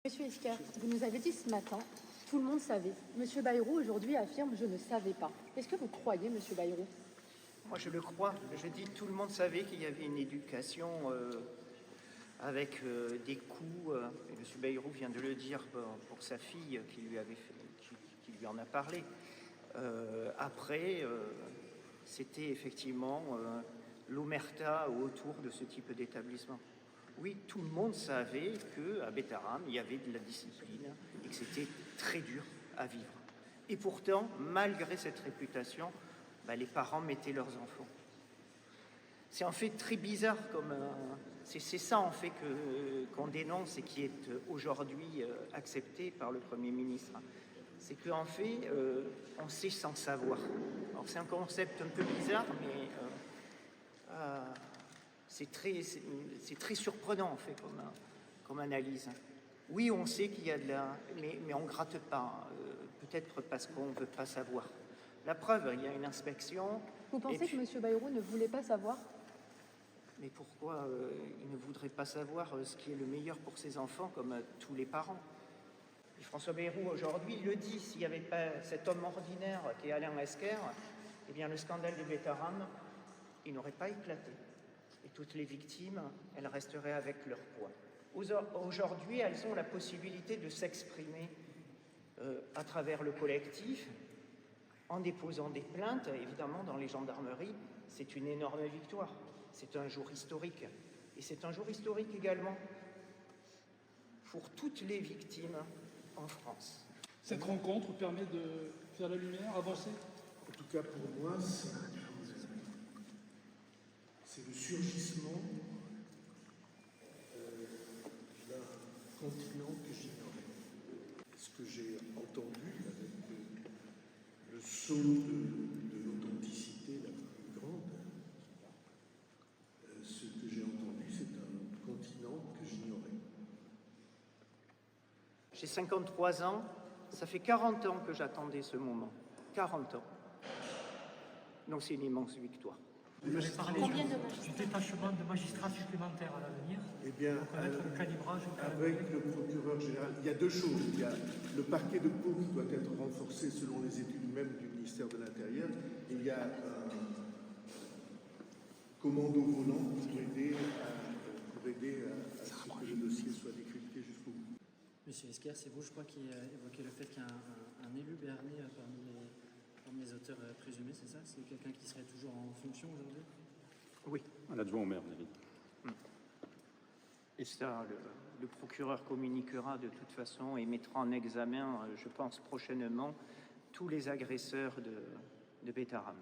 Monsieur Esquer, vous nous avez dit ce matin, tout le monde savait. Monsieur Bayrou aujourd'hui affirme « je ne savais pas ». Est-ce que vous croyez, monsieur Bayrou? Moi, je le crois. Je dis tout le monde savait qu'il y avait une éducation avec des coups. Et M. Bayrou vient de le dire pour sa fille qui lui en a parlé. Après, c'était effectivement l'omerta autour de ce type d'établissement. Oui, tout le monde savait qu'à Bétharram, il y avait de la discipline et que c'était très dur à vivre. Et pourtant, malgré cette réputation, les parents mettaient leurs enfants. C'est en fait très bizarre, c'est ça en fait qu'on dénonce et qui est aujourd'hui accepté par le Premier ministre. C'est qu'en fait, on sait sans savoir. Alors c'est un concept un peu bizarre, mais c'est très surprenant en fait comme analyse. Oui, on sait qu'il y a de la... Mais on ne gratte pas, peut-être parce qu'on ne veut pas savoir. La preuve, il y a une inspection... Vous pensez que M. Bayrou ne voulait pas savoir? Mais pourquoi il ne voudrait pas savoir ce qui est le meilleur pour ses enfants, comme tous les parents? Et François Bayrou, aujourd'hui, le dit, s'il n'y avait pas cet homme ordinaire qui est Alain Esquer, eh bien le scandale des Bétharram, il n'aurait pas éclaté. Et toutes les victimes, elles resteraient avec leur poids. Aujourd'hui, elles ont la possibilité de s'exprimer à travers le collectif, en déposant des plaintes, évidemment, dans les gendarmeries. C'est une énorme victoire. C'est un jour historique. Et c'est un jour historique également pour toutes les victimes en France. Cette rencontre permet de faire la lumière, avancer? En tout cas, pour moi, c'est le surgissement d'un continent que j'ignorais. Ce que j'ai entendu avec le saut de l'authenticité la plus grande, ce que j'ai entendu, c'est un continent que j'ignorais. J'ai 53 ans, ça fait 40 ans que j'attendais ce moment. 40 ans. Donc c'est une immense victoire. Vous avez parlé Combien de du détachement de magistrats supplémentaires à l'avenir. Eh bien, le calibrage. avec le procureur général, il y a deux choses. Il y a le parquet de Pau qui doit être renforcé selon les études même du ministère de l'Intérieur. Et il y a un commando volant pour aider à ce que le dossier soit décrypté jusqu'au bout. Monsieur Esquer, c'est vous, je crois, qui évoquait le fait qu'il y a un élu béarnais parmi les auteurs présumés, c'est ça? C'est quelqu'un qui serait toujours en fonction aujourd'hui? Oui. Un adjoint au maire, David. Et ça, le procureur communiquera de toute façon et mettra en examen, je pense, prochainement, tous les agresseurs de Bétharram.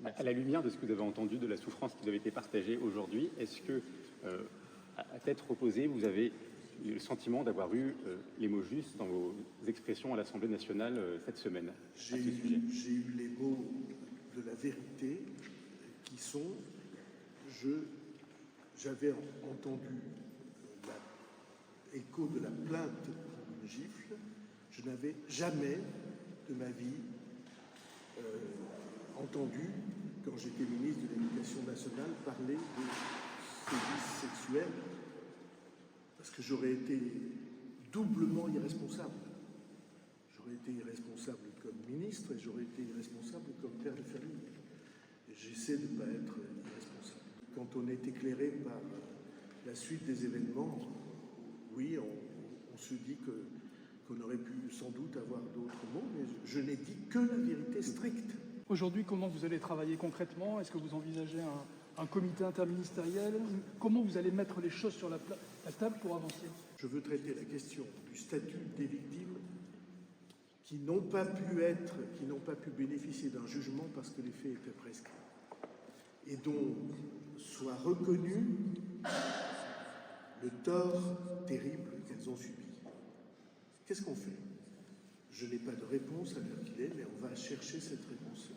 À la lumière de ce que vous avez entendu, de la souffrance qui vous avait été partagée aujourd'hui, est-ce que, à tête reposée, vous avez eu le sentiment d'avoir eu les mots justes dans vos expressions à l'Assemblée nationale cette semaine? J'ai eu les mots de la vérité qui sont... J'avais entendu l'écho de la plainte pour une gifle. Je n'avais jamais de ma vie entendu, quand j'étais ministre de l'Éducation nationale, parler de sévices sexuels, parce que j'aurais été doublement irresponsable. J'aurais été irresponsable comme ministre et j'aurais été irresponsable comme père de famille. Et j'essaie de ne pas être irresponsable. Quand on est éclairé par la suite des événements, oui, on se dit qu'on aurait pu sans doute avoir d'autres mots, mais je n'ai dit que la vérité stricte. Aujourd'hui, comment vous allez travailler concrètement? Est-ce que vous envisagez un comité interministériel? Comment vous allez mettre les choses sur la table pour avancer? Je veux traiter la question du statut des victimes qui n'ont pas pu bénéficier d'un jugement parce que les faits étaient prescrits, et dont soit reconnu le tort terrible qu'elles ont subi. Qu'est-ce qu'on fait? Je n'ai pas de réponse à l'heure qu'il est, mais on va chercher cette réponse-là.